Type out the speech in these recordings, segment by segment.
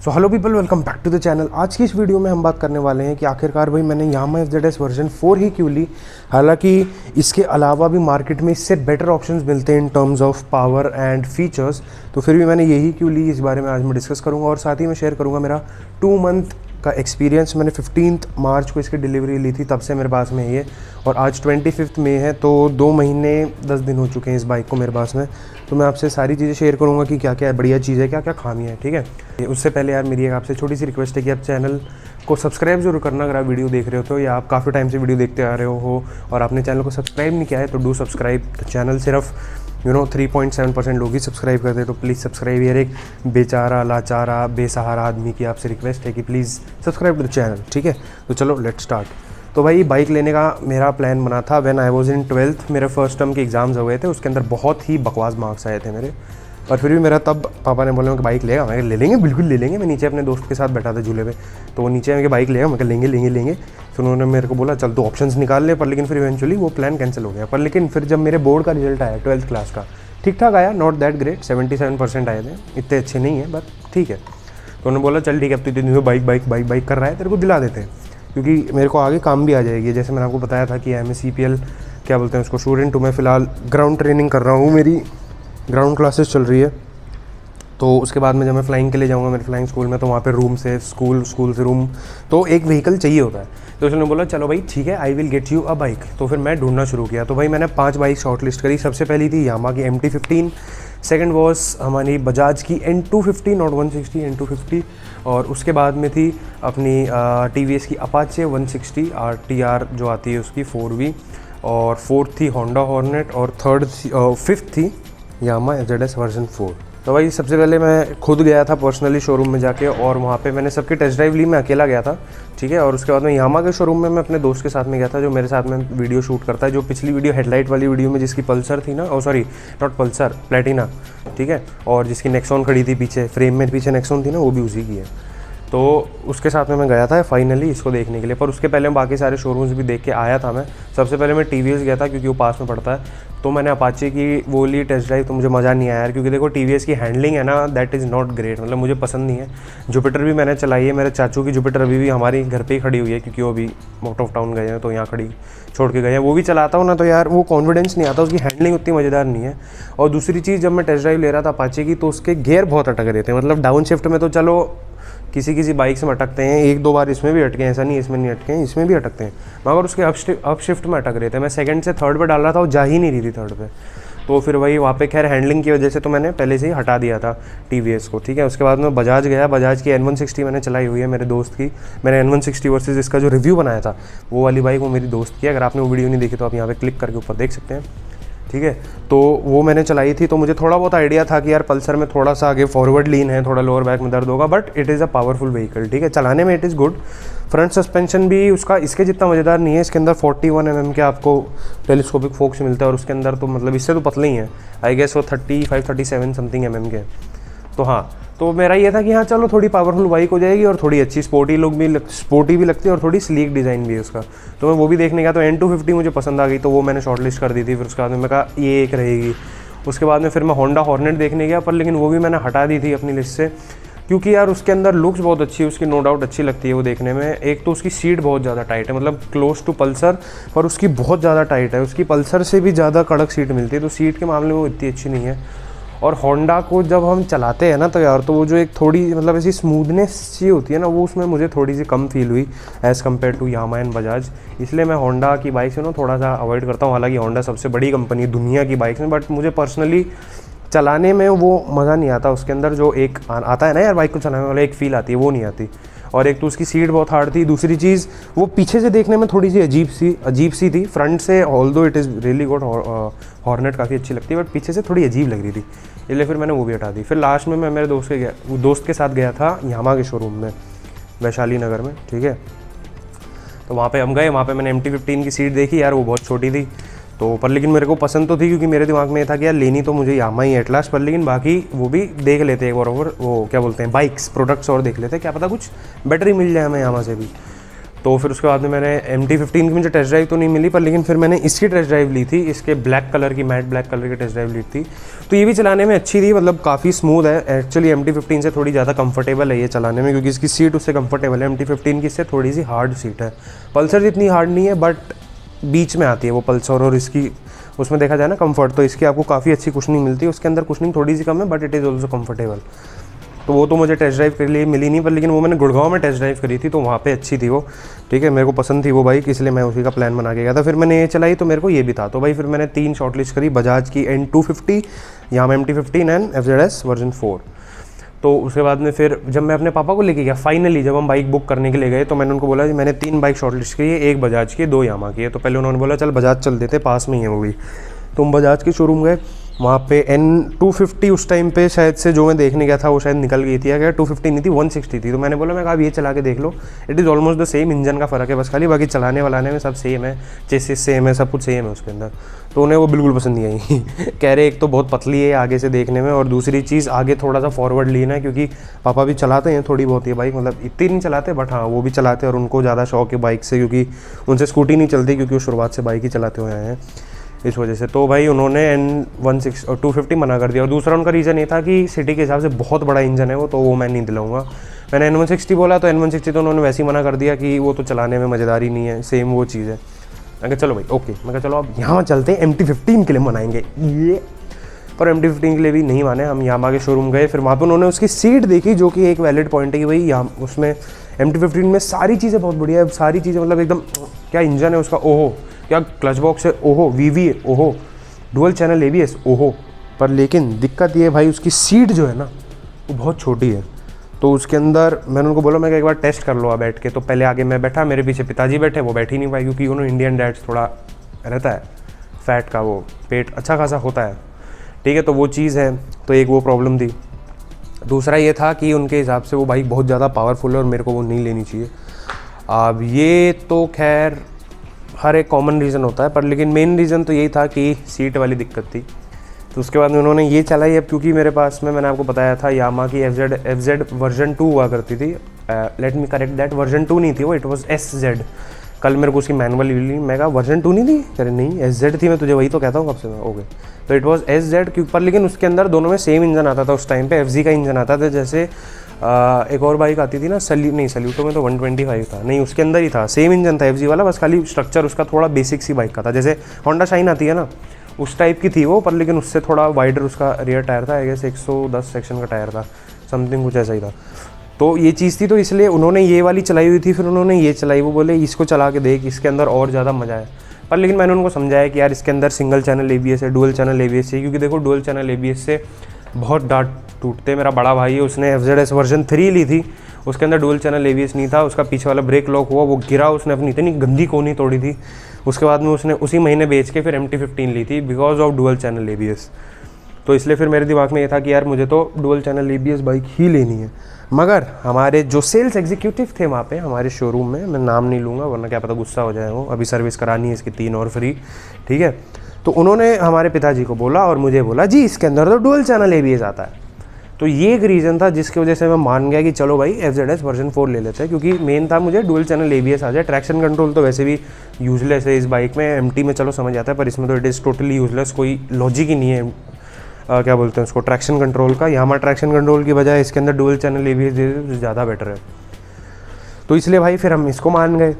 So hello people, welcome back to the channel. आज की इस वीडियो में हम बात करने वाले हैं कि आखिरकार भाई मैंने यामाहा FZS वर्जन 4 ही क्यों ली। हालांकि इसके अलावा भी मार्केट में इससे बेटर ऑप्शंस मिलते हैं in terms of power and features, तो फिर भी मैंने यही क्यों ली, इस बारे में आज मैं डिस्कस करूंगा। और साथ ही मैं शेयर करूंगा मेरा 2 मंथ का एक्सपीरियंस। मैंने 15 मार्च को इसकी डिलीवरी ली थी, तब से मेरे पास में ये, और आज 25 मई है, तो 2 महीने 10 दिन हो चुके हैं इस बाइक को मेरे पास में। तो मैं आपसे सारी चीज़ें शेयर करूंगा कि क्या क्या बढ़िया चीज़ है, क्या क्या खामी है, ठीक है। उससे पहले यार मेरी एक आपसे छोटी सी रिक्वेस्ट है कि आप चैनल को सब्सक्राइब जरूर करना अगर आप वीडियो देख रहे हो तो, या आप काफ़ी टाइम से वीडियो देखते आ रहे हो और आपने चैनल को सब्सक्राइब नहीं किया है तो डू सब्सक्राइब। चैनल सिर्फ 3.7% लोग ही सब्सक्राइब करते हैं, तो प्लीज़ सब्सक्राइब। यार एक बेचारा लाचारा बेसहारा आदमी की आपसे रिक्वेस्ट है कि please subscribe to the channel, ठीक है। तो चलो लेट्स स्टार्ट। तो भाई बाइक लेने का मेरा प्लान बना था when I was in 12th। मेरे फर्स्ट टर्म के एग्ज़ाम्स हो गए थे, उसके अंदर बहुत ही बकवास मार्क्स आए थे मेरे, और फिर भी मेरा तब पापा ने बोला कि बाइक लेगा। मैं ले लेंगे, बिल्कुल ले लेंगे। मैं नीचे अपने दोस्त के साथ बैठा था झूले पे, तो वो नीचे आके बाइक लेगा, मैं लेंगे लेंगे लेंगे। फिर उन्होंने मेरे को बोला चल तो ऑप्शंस निकाल ले, पर लेकिन फिर इवेंचुअली वो प्लान कैंसिल हो गया। पर लेकिन फिर जब मेरे बोर्ड का रिजल्ट आया 12th क्लास का, ठीक ठाक आया, नॉट दैट ग्रेट, 77% आए थे। इतने अच्छे नहीं है बट ठीक है। तो उन्होंने बोला चल ठीक है, अब तो इतनी बाइक बाइक बाइक बाइक कर रहा है, तेरे को दिला देते हैं, क्योंकि मेरे को आगे काम भी आ जाएगी। जैसे मैंने आपको बताया था कि MSCPL क्या बोलते हैं उसको, स्टूडेंट हूँ मैं फ़िलहाल, ग्राउंड ट्रेनिंग कर रहा हूँ, मेरी ग्राउंड क्लासेस चल रही है। तो उसके बाद में जब मैं फ़्लाइंग के लिए जाऊँगा मेरे फ्लाइंग स्कूल में, तो वहाँ पे रूम से स्कूल से रूम, तो एक व्हीकल चाहिए होता है। तो उसने बोला चलो भाई ठीक है, I will get you a bike. तो फिर मैं ढूंढना शुरू किया। तो भाई मैंने 5 बाइक शॉर्ट लिस्ट करी। सबसे पहली थी यामाहा की MT-15, सेकंड वॉज हमारी बजाज की N250, नॉट 160, N250, और उसके बाद में थी अपनी TVS की अपाचे 160 RTR जो आती है उसकी 4V, और फोर्थ थी होंडा हॉर्नेट, और फिफ्थ थी यामाहा FZS वर्जन 4। तो भाई सबसे पहले मैं खुद गया था पर्सनली शोरूम में जाके, और वहाँ पे मैंने सबकी टेस्ट ड्राइव ली, मैं अकेला गया था, ठीक है। और उसके बाद में यामाहा के शोरूम में मैं अपने दोस्त के साथ में गया था, जो मेरे साथ में वीडियो शूट करता है, जो पिछली वीडियो हेडलाइट वाली वीडियो में जिसकी पल्सर थी ना, सॉरी नॉट पल्सर, प्लेटिना, ठीक है, और जिसकी नेक्सॉन खड़ी थी पीछे, फ्रेम में पीछे नेक्सॉन थी ना, वो भी उसी की है। तो उसके साथ में मैं गया था फाइनली इसको देखने के लिए। पर उसके पहले मैं बाकी सारे शोरूम्स भी देख के आया था। मैं सबसे पहले मैं TVS गया था, क्योंकि वो पास में पड़ता है। तो मैंने अपाचे की वो ली टेस्ट ड्राइव, तो मुझे मज़ा नहीं आया यार, क्योंकि देखो TVS की हैंडलिंग है ना, दैट इज़ नॉट ग्रेट, मतलब मुझे पसंद नहीं है। जुपिटर भी मैंने चलाई है, मेरे चाचू की जुपिटर अभी भी हमारी घर पे ही खड़ी हुई है, क्योंकि वो अभी आउट ऑफ टाउन गए हैं, तो यहाँ खड़ी छोड़ के गए हैं। वो भी चलाता हूँ ना, तो यार वो कॉन्फिडेंस नहीं आता, उसकी हैंडलिंग उतनी मज़ेदार नहीं है। और दूसरी चीज़, जब मैं टेस्ट ड्राइव ले रहा था अपाचे की, तो उसके गियर बहुत अटक रहे थे। मतलब डाउन शिफ्ट में तो चलो किसी बाइक में अटकते हैं, 1-2 बार इसमें भी अटके हैं, ऐसा नहीं इसमें नहीं अटके हैं, इसमें भी अटकते हैं, मगर उसके अप शिफ्ट में अटक रहे थे। मैं सेकंड से थर्ड पे डाल रहा था, वो जा ही नहीं रही थी थर्ड पे। तो फिर वही वहाँ पे खैर हैंडलिंग की वजह से तो मैंने पहले से ही हटा दिया था TVS को, ठीक है। उसके बाद मैं बजाज गया, बजाज की N160 मैंने चलाई हुई है मेरे दोस्त की। मैंने N160 वर्सेस इसका जो रिव्यू बनाया था, वो वाली बाइक वो मेरी दोस्त की है। अगर आपने वो वीडियो नहीं देखी तो आप यहाँ पे क्लिक करके ऊपर देख सकते हैं, ठीक है। तो वो मैंने चलाई थी, तो मुझे थोड़ा बहुत आइडिया था कि यार पल्सर में थोड़ा सा आगे फॉरवर्ड लीन है, थोड़ा लोअर बैक में दर्द होगा, but it is a powerful vehicle, ठीक है। चलाने में it is good. Front suspension भी उसका इसके जितना मज़ेदार नहीं है। इसके अंदर 41 mm के आपको टेलीस्कोपिक फोक्स मिलता है, और उसके अंदर तो मतलब इससे तो पतले ही है, आई गेस वो 35-37 समथिंग mm के। तो हाँ, तो मेरा ये था कि हाँ चलो थोड़ी पावरफुल बाइक हो जाएगी, और थोड़ी अच्छी स्पोर्टी भी लगती है, और थोड़ी स्लीक डिज़ाइन भी है उसका। तो मैं वो भी देखने गया, तो N250 मुझे पसंद आ गई, तो वो मैंने शॉर्ट लिस्ट कर दी थी। फिर उसके बाद में मैं कहा ये एक रहेगी। उसके बाद में फिर मैं होंडा हॉर्नेट देखने गया, पर लेकिन वो भी मैंने हटा दी थी अपनी लिस्ट से, क्योंकि यार उसके अंदर लुक्स बहुत अच्छी है उसकी, नो डाउट अच्छी लगती है वो देखने में। एक तो उसकी सीट बहुत ज़्यादा टाइट है, मतलब क्लोज टू पल्सर, पर उसकी बहुत ज़्यादा टाइट है, उसकी पल्सर से भी ज़्यादा कड़क सीट मिलती है, तो सीट के मामले में वो इतनी अच्छी नहीं है। और होंडा को जब हम चलाते हैं ना, तो यार तो वो जो एक थोड़ी मतलब ऐसी स्मूथनेस सी होती है ना, वो उसमें मुझे थोड़ी सी कम फील हुई as compared to Yamaha and Bajaj. इसलिए मैं होंडा की बाइक से ना थोड़ा सा अवॉइड करता हूँ। हालांकि होंडा सबसे बड़ी कंपनी है दुनिया की बाइक में, बट मुझे पर्सनली चलाने में वो मज़ा नहीं आता। उसके अंदर जो एक आता है ना यार बाइक को चलाने वाला एक फ़ील आती है, वो नहीं आती। और एक तो उसकी सीट बहुत हार्ड थी, दूसरी चीज़ वो पीछे से देखने में थोड़ी सी अजीब सी थी। फ्रंट से although it is really good, hornet काफ़ी अच्छी लगती है, बट पीछे से थोड़ी अजीब लग रही थी, इसलिए फिर मैंने वो भी हटा दी। फिर लास्ट में मैं मेरे दोस्त के साथ गया था यामाहा के शोरूम में, वैशाली नगर में, ठीक है। तो वहाँ पे हम गए, वहाँ पे मैंने MT-15 की सीट देखी, यार वो बहुत छोटी थी, तो पर लेकिन मेरे को पसंद तो थी, क्योंकि मेरे दिमाग में ये था कि यार लेनी तो मुझे यामाहा ही एट लास्ट। पर लेकिन बाकी वो भी देख लेते एक बार, और वो क्या बोलते हैं बाइक्स प्रोडक्ट्स और देख लेते, क्या पता कुछ बेटर ही मिल जाए हमें यामाहा से भी। तो फिर उसके बाद में मैंने MT-15 की मुझे टेस्ट ड्राइव तो नहीं मिली, पर लेकिन फिर मैंने इसकी टेस्ट ड्राइव ली थी, इसके ब्लैक कलर की, मैट ब्लैक कलर की टेस्ट ड्राइव ली थी। तो ये भी चलाने में अच्छी थी, मतलब काफ़ी स्मूथ है। एक्चुअली MT-15 से थोड़ी ज़्यादा कंफर्टेबल है ये चलाने में, क्योंकि इसकी सीट उससे कंफर्टेबल है। MT-15 की इससे थोड़ी सी हार्ड सीट है। पल्सर जितनी हार्ड नहीं है, बट बीच में आती है वो पल्सर और इसकी, उसमें देखा जाए ना कंफर्ट, तो इसकी आपको काफ़ी अच्छी कुशनिंग मिलती है। उसके अंदर कुशनिंग थोड़ी सी कम है, but it is also comfortable. तो वो तो मुझे टेस्ट ड्राइव के लिए मिली नहीं, पर लेकिन वो मैंने गुड़गांव में टेस्ट ड्राइव करी थी, तो वहाँ पे अच्छी थी वो, ठीक है। मेरे को पसंद थी वो बाइक, इसलिए मैं उसी का प्लान बना के गया था। फिर मैंने ये चलाई तो मेरे को ये भी था, तो भाई फिर मैंने 3 शॉर्टलिस्ट करी, बजाज की N250, Yamaha MT-15 and FZS version 4। तो उसके बाद में फिर जब मैं अपने पापा को लेके गया, फाइनली जब हम बाइक बुक करने के लिए गए, तो मैंने उनको बोला कि मैंने 3 बाइक शॉर्टलिस्ट की है, 1 बजाज की है, 2 यामा की है। तो पहले उन्होंने बोला चल बजाज चल देते, पास में ही है वो भी। तो हम बजाज के शोरूम गए, वहाँ पे N250 उस टाइम पे शायद से जो मैं देखने गया था वो शायद निकल गई थी, अगर 250 नहीं थी 160 थी। तो मैंने बोला, मैं कहा अब ये चला के देख लो, it is almost the same, engine का फ़र्क है बस खाली, बाकी चलाने वालाने में सब सेम है, चेसिस सेम है, सब कुछ सेम है उसके अंदर। तो उन्हें वो बिल्कुल पसंद नहीं आई कह रहे एक तो बहुत पतली है आगे से देखने में, और दूसरी चीज़ आगे थोड़ा सा फॉरवर्ड लेना है, क्योंकि पापा भी चलाते हैं थोड़ी बहुत ये बाइक, मतलब इतनी नहीं चलाते, बट हाँ वो भी चलाते हैं और उनको ज़्यादा शौक है बाइक से, क्योंकि उनसे स्कूटी नहीं चलती, क्योंकि वो शुरुआत से बाइक ही चलाते हुए आए हैं इस वजह से। तो भाई उन्होंने N16 और 250 मना कर दिया। और दूसरा उनका रीज़न ये था कि सिटी के हिसाब से बहुत बड़ा इंजन है वो, तो वो मैं नहीं दिलाऊंगा। मैंने N160 बोला, तो N160 तो उन्होंने वैसे ही मना कर दिया कि वो तो चलाने में मज़ेदारी नहीं है, सेम वो चीज़ है। मैं कहा चलो भाई ओके, मैं कहा चलो अब यहाँ चलते हैं, MT-15 के लिए मनाएंगे ये। पर MT-15 के लिए भी नहीं माने, हम यामा के शोरूम गए। फिर वहाँ पर उन्होंने उसकी सीट देखी, जो कि एक वैलिड पॉइंट है कि भाई यहाँ उसमें MT-15 में सारी चीज़ें बहुत बढ़िया है, सारी चीज़ें मतलब एकदम, क्या इंजन है उसका, ओहो, क्या क्लच बॉक्स है, ओहो, VV है, ओहो, डुअल चैनल ABS, ओहो। पर लेकिन दिक्कत ये है भाई, उसकी सीट जो है ना वो बहुत छोटी है। तो उसके अंदर मैंने उनको बोला, मैं एक बार टेस्ट कर लो आप बैठ के। तो पहले आगे मैं बैठा, मेरे पीछे पिताजी बैठे, वो बैठ ही नहीं पाए, क्योंकि उन्होंने इंडियन डैड्स थोड़ा रहता है फैट का, वो पेट अच्छा खासा होता है, ठीक है। तो वो चीज़ है, तो एक वो प्रॉब्लम थी। दूसरा ये था कि उनके हिसाब से वो बाइक बहुत ज़्यादा पावरफुल है और मेरे को वो नहीं लेनी चाहिए। अब ये तो खैर हर एक कॉमन रीज़न होता है, पर लेकिन मेन रीज़न तो यही था कि सीट वाली दिक्कत थी। तो उसके बाद में उन्होंने ये चलाई। अब क्योंकि मेरे पास में, मैंने आपको बताया था, यामा की FZ वर्जन 2 हुआ करती थी। Let me correct that, version 2 नहीं थी वो, इट वाज SZ। कल मेरे को उसकी मैनुअल ली, मैं कहा वर्जन 2 नहीं थी, अरे नहीं SZ थी, मैं तुझे वही तो कहता हूँ कब से मैं, ओके। तो इट वाज SZ के ऊपर, लेकिन उसके अंदर दोनों में सेम इंजन आता था उस टाइम पे, FZ का इंजन आता था। जैसे एक और बाइक आती थी ना, सल्यूटो में तो 125 था, नहीं उसके अंदर ही था, सेम इंजन था FZ वाला, बस खाली स्ट्रक्चर उसका थोड़ा बेसिक सी बाइक का था। जैसे होंडा शाइन आती है ना, उस टाइप की थी वो, पर लेकिन उससे थोड़ा वाइडर उसका रियर टायर था, आई गेस 110 सेक्शन का टायर था, समथिंग कुछ ऐसा ही था। तो ये चीज़ थी, तो इसलिए उन्होंने ये वाली चलाई हुई थी, फिर उन्होंने ये चलाई, वो बोले इसको चला के देख, इसके अंदर और ज़्यादा मज़ा है। पर लेकिन मैंने उनको समझाया कि यार इसके अंदर सिंगल चैनल ABS है, डुअल चैनल ABS है, क्योंकि देखो डुअल चैनल ABS से बहुत डांट टूटते। मेरा बड़ा भाई है, उसने FZS वर्जन 3 ली थी, उसके अंदर डुअल चैनल ABS नहीं था, उसका पीछे वाला ब्रेक लॉक हुआ, वो गिरा, उसने अपनी इतनी गंदी कोनी तोड़ी थी। उसके बाद में उसने उसी महीने बेच के फिर MT-15 ली थी because of dual channel ABS। तो इसलिए फिर मेरे दिमाग में ये था कि यार मुझे तो डुअल चैनल ABS बाइक ही लेनी है। मगर हमारे जो सेल्स एग्जीक्यूटिव थे वहाँ पे हमारे शोरूम में, मैं नाम नहीं लूँगा वरना क्या पता गुस्सा हो जाए वो, अभी सर्विस करानी है इसकी 3 और फ्री, ठीक है। तो उन्होंने हमारे पिताजी को बोला और मुझे बोला जी इसके अंदर तो डुअल चैनल ABS आता है। तो ये एक रीज़न था जिसकी वजह से मैं मान गया कि चलो भाई FZS वर्जन 4 ले लेते हैं, क्योंकि मेन था मुझे डुअल चैनल ABS आ जाए। ट्रैक्शन कंट्रोल तो वैसे भी यूजलेस है इस बाइक में, MT में चलो समझ आता है, पर इसमें तो इट इज़ टोटली यूजलेस, कोई लॉजिक ही नहीं है क्या बोलते हैं उसको, ट्रैक्शन कंट्रोल का। यामा ट्रैक्शन कंट्रोल की बजाय इसके अंदर डुअल चैनल ABS दे दे ज़्यादा बेटर है। तो इसलिए भाई फिर हम इसको मान गए,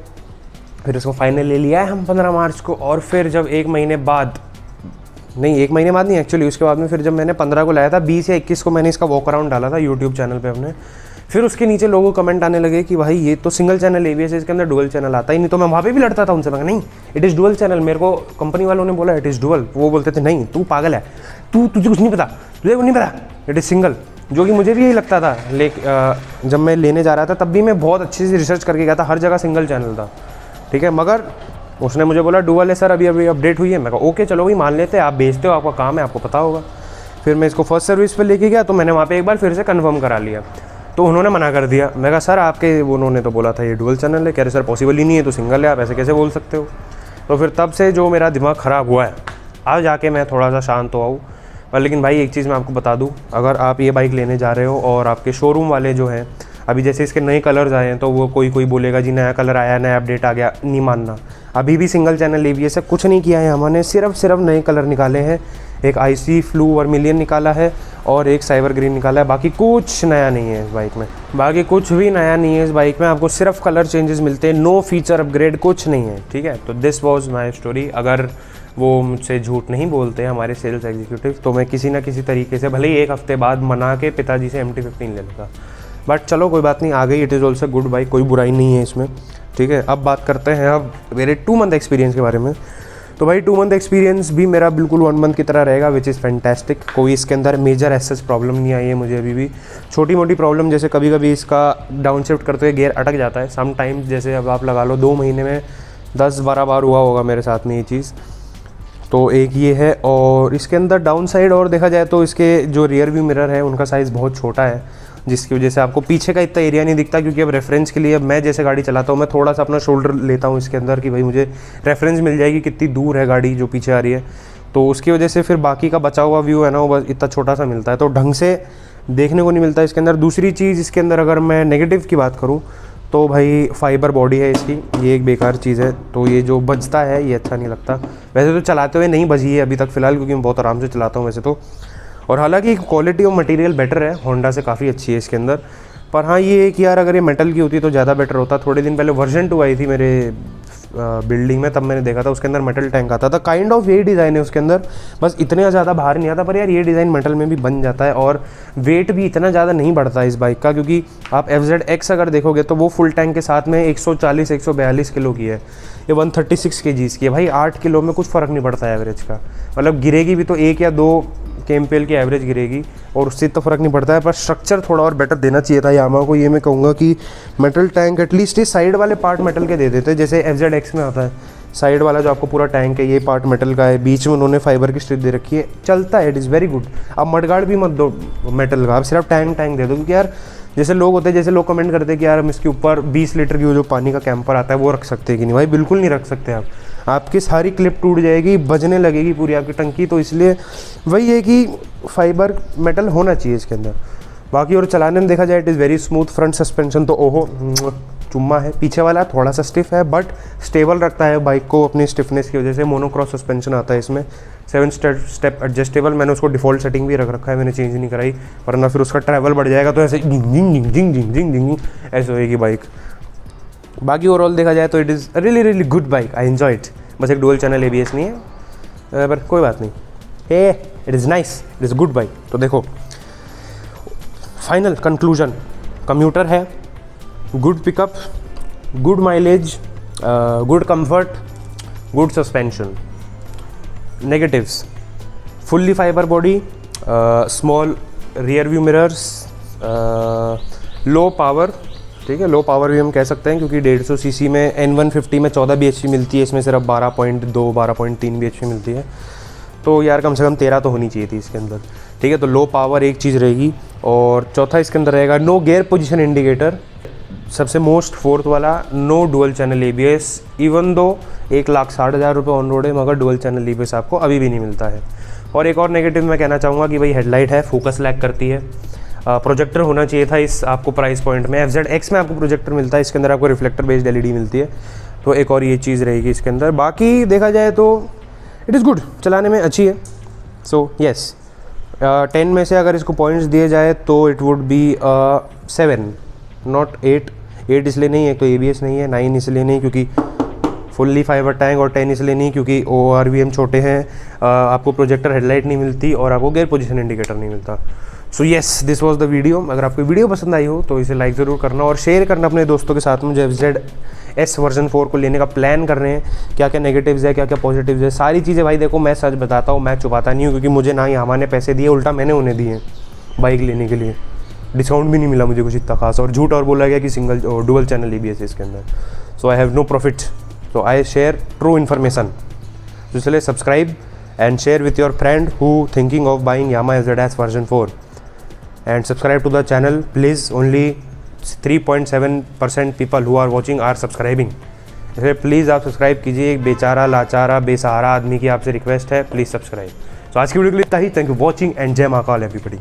फिर इसको फाइनल ले लिया है हम 15 मार्च को। और फिर जब 1 महीने बाद, नहीं 1 महीने बाद नहीं एक्चुअली, उसके बाद में फिर जब मैंने 15 को लाया था, 20 या 21 को मैंने इसका वॉक अराउंड डाला था यूट्यूब चैनल पे अपने। फिर उसके नीचे लोगों को कमेंट आने लगे कि भाई ये तो सिंगल चैनल ABS है, इसके अंदर डुअल चैनल आता ही नहीं। तो मैं वहाँ पे भी लड़ता था उनसे, मैं नहीं इट इज़ डुअल चैनल, मेरे को कंपनी वालों ने बोला इट इज़ डुअल, वो बोलते थे नहीं तू पागल है, तुझे कुछ नहीं पता, तुझे कुछ नहीं पता, इट इज़ सिंगल। जो कि मुझे भी यही लगता था, लेकिन जब मैं लेने जा रहा था तब भी मैं बहुत अच्छे से रिसर्च करके गया था, हर जगह सिंगल चैनल था, ठीक है। मगर उसने मुझे बोला डुअल है सर, अभी अपडेट हुई है। मैं कहा ओके चलो भाई मान लेते हैं, आप बेचते हो, आपका काम है, आपको पता होगा। फिर मैं इसको फर्स्ट सर्विस पे लेके गया, तो मैंने वहाँ पे एक बार फिर से कंफर्म करा लिया, तो उन्होंने मना कर दिया। मैं कहा सर आपके उन्होंने तो बोला था ये डुअल चैनल है, कह रहे सर पॉसिबल ही नहीं है, तो सिंगल है, आप ऐसे कैसे बोल सकते हो। तो फिर तब से जो मेरा दिमाग ख़राब हुआ है, आज जाके मैं थोड़ा सा शांत हो आऊँ। पर लेकिन भाई एक चीज़ मैं आपको बता दूँ, अगर आप ये बाइक लेने जा रहे हो और आपके शोरूम वाले जो हैं अभी जैसे इसके नए कलर्स आए हैं तो वो कोई बोलेगा जी नया कलर आया, नया अपडेट आ गया, नहीं मानना। अभी भी सिंगल चैनल ABS है, कुछ नहीं किया है हमने, सिर्फ नए कलर निकाले हैं। एक IC फ्लू वर्मिलियन निकाला है और एक साइबर ग्रीन निकाला है, बाकी कुछ नया नहीं है इस बाइक में, बाकी कुछ भी नया नहीं है इस बाइक में। आपको सिर्फ कलर चेंजेस मिलते हैं, नो फीचर अपग्रेड, कुछ नहीं है, ठीक है। तो दिस वॉज माई स्टोरी। अगर वो मुझसे झूठ नहीं बोलते हमारे सेल्स एग्जीक्यूटिव तो मैं किसी ना किसी तरीके से भले ही 1 हफ्ते बाद मना के पिताजी से MT-15 ले लूँगा, बट चलो कोई बात नहीं, आ गई। It is also good bike, कोई बुराई नहीं है इसमें, ठीक है। अब बात करते हैं अब मेरे 2 मंथ एक्सपीरियंस के बारे में। तो भाई 2 मंथ एक्सपीरियंस भी मेरा बिल्कुल 1 मंथ की तरह रहेगा, विच इज़ फैंटेस्टिक। कोई इसके अंदर मेजर एसेस प्रॉब्लम नहीं आई है मुझे अभी भी। छोटी मोटी प्रॉब्लम जैसे कभी कभी इसका डाउन शिफ्ट करते हुए गियर अटक जाता है सम टाइम्स, जैसे अब आप लगा लो 2 महीने में 10-12 बार हुआ होगा मेरे साथ में ये चीज़। तो एक ये है, और इसके अंदर डाउन साइड और देखा जाए तो इसके जो रियर व्यू मिरर है उनका साइज़ बहुत छोटा है, जिसकी वजह से आपको पीछे का इतना एरिया नहीं दिखता। क्योंकि अब रेफरेंस के लिए अब मैं जैसे गाड़ी चलाता हूँ मैं थोड़ा सा अपना शोल्डर लेता हूँ इसके अंदर कि भाई मुझे रेफरेंस मिल जाएगी कितनी दूर है गाड़ी जो पीछे आ रही है, तो उसकी वजह से फिर बाकी का बचा हुआ व्यू है ना वो बस इतना छोटा सा मिलता है, तो ढंग से देखने को नहीं मिलता इसके अंदर। दूसरी चीज़ इसके अंदर अगर मैं नेगेटिव की बात करूँ तो भाई फाइबर बॉडी है इसकी, ये एक बेकार चीज़ है। तो ये जो बजता है ये अच्छा नहीं लगता। वैसे तो चलाते हुए नहीं बजी है अभी तक फ़िलहाल, क्योंकि मैं बहुत आराम से चलाता हूँ वैसे तो। और हालांकि क्वालिटी ऑफ मटेरियल बेटर है, होंडा से काफ़ी अच्छी है इसके अंदर। पर हाँ ये है कि यार अगर ये मेटल की होती तो ज़्यादा बेटर होता। थोड़े दिन पहले वर्जन 2 आई थी मेरे बिल्डिंग में, तब मैंने देखा था उसके अंदर मेटल टैंक आता था। काइंड ऑफ यही डिज़ाइन है उसके अंदर, बस इतने ज़्यादा बाहर नहीं आता। पर यार ये डिज़ाइन मेटल में भी बन जाता है और वेट भी इतना ज़्यादा नहीं बढ़ता इस बाइक का, क्योंकि आप FZX अगर देखोगे तो वो फुल टैंक के साथ में 140-142 किलो की है, ये 136 kgs की है। भाई 8 किलो में कुछ फ़र्क नहीं पड़ता है एवरेज का, मतलब गिरेगी भी तो 1 या 2 KMPL की एवरेज गिरेगी और उससे तो फ़र्क नहीं पड़ता है। पर स्ट्रक्चर थोड़ा और बेटर देना चाहिए था यामाहा को, ये मैं कहूँगा कि मेटल टैंक एटलीस्ट ये साइड वाले पार्ट मेटल के दे देते, जैसे FZX में आता है साइड वाला जो आपको पूरा टैंक है ये पार्ट मेटल का है, बीच में उन्होंने फाइबर की स्ट्रिप दे रखी है, चलता है, इट इज़ वेरी गुड। अब मडगार्ड भी मत दो मेटल का, आप सिर्फ टैंक दे दो। क्योंकि यार जैसे लोग होते हैं, जैसे लोग कमेंट करते हैं कि यार हम इसके ऊपर 20 लीटर की जो पानी का कैंपर आता है वो रख सकते हैं कि नहीं, भाई बिल्कुल नहीं रख सकते आप, आपकी सारी क्लिप टूट जाएगी, बजने लगेगी पूरी आपकी टंकी। तो इसलिए वही है कि फाइबर मेटल होना चाहिए इसके अंदर। बाकी और चलाने में देखा जाए it is very smooth. Front suspension तो ओहो चुम्मा है, पीछे वाला थोड़ा सा स्टिफ है बट स्टेबल रखता है बाइक को अपनी स्टिफनेस की वजह से। मोनोक्रॉस सस्पेंशन आता है इसमें, 7 स्टेप एडजस्टेबल। मैंने उसको डिफ़ॉल्ट सेटिंग भी रख रखा है, मैंने चेंज नहीं कराई, वरना फिर उसका ट्रैवल बढ़ जाएगा तो ऐसे जिंग जिंग जिंग जिंग जिंग जिंग ऐसे होएगी बाइक। बाकी ओवरऑल देखा जाए तो it is really good bike, I enjoy it. बस एक डुअल चैनल ABS नहीं है, पर कोई बात नहीं, hey it is nice, it is good bike. तो देखो फाइनल कंक्लूजन, कम्यूटर है, good pickup, good mileage, good comfort, good suspension. Negatives, fully fibre body, small rear view mirrors, low power, ठीक है, लो पावर भी हम कह सकते हैं क्योंकि 150 सीसी में N150 में 14 bhp मिलती है, इसमें सिर्फ 12.3 bhp मिलती है। तो यार कम से कम 13 तो होनी चाहिए थी इसके अंदर, ठीक है। तो लो पावर एक चीज़ रहेगी, और चौथा इसके अंदर रहेगा नो गियर पोजीशन इंडिकेटर, सबसे मोस्ट फोर्थ वाला no dual channel ABS। Even though 1,60,000 रुपये ऑन रोड है, मगर डुअल चैनल ABS आपको अभी भी नहीं मिलता है। और एक और नेगेटिव मैं कहना चाहूँगा कि भाई हेडलाइट है, फोकस लैग करती है। प्रोजेक्टर होना चाहिए था इस आपको प्राइस पॉइंट में। FZX में आपको प्रोजेक्टर मिलता है, इसके अंदर आपको रिफ्लेक्टर बेस्ड LED मिलती है, तो एक और ये चीज़ रहेगी इसके अंदर। बाकी देखा जाए तो इट इज़ गुड, चलाने में अच्छी है। सो येस, 10 में से अगर इसको पॉइंट्स दिए जाए तो इट वुड बी 7 नॉट 8 इसलिए नहीं है तो ABS नहीं है, 9 इसलिए नहीं क्योंकि फुल्ली फाइबर टैंक, और 10 इसलिए नहीं क्योंकि ORVM छोटे हैं, आपको प्रोजेक्टर हेडलाइट नहीं मिलती और आपको गियर पोजीशन इंडिकेटर नहीं मिलता। So yes, this was the video. अगर आपको वीडियो पसंद आई हो तो इसे लाइक ज़रूर करना और शेयर करना अपने दोस्तों के साथ में जो FZS वर्जन 4 को लेने का प्लान कर रहे हैं। क्या क्या नेगेटिव्स है, क्या क्या पॉजिटिव्स है, सारी चीज़ें भाई देखो मैं सच बताता हूँ, मैं छुपाता नहीं हूँ, क्योंकि मुझे ना यामाहा ने पैसे दिए, उल्टा मैंने उन्हें दिए बाइक लेने के लिए। डिस्काउंट भी नहीं मिला मुझे कुछ इतना खास, और झूठ और बोला गया कि सिंगल डुअल चैनल ABS है इसके अंदर। So I have no profit, so I share true information. तो इसलिए subscribe and share with your friend who thinking of buying Yamaha FZS version 4 and subscribe to the channel please. Only 3.7% people who are watching are subscribing, इसलिए please आप subscribe कीजिए। एक बेचारा लाचारा बेसहारा आदमी की आपसे रिक्वेस्ट है, प्लीज़ सब्सक्राइब। तो आज की वीडियो के लिए इतना ही। थैंक यू वॉचिंग एंड जय महाकाल एवरीबॉडी।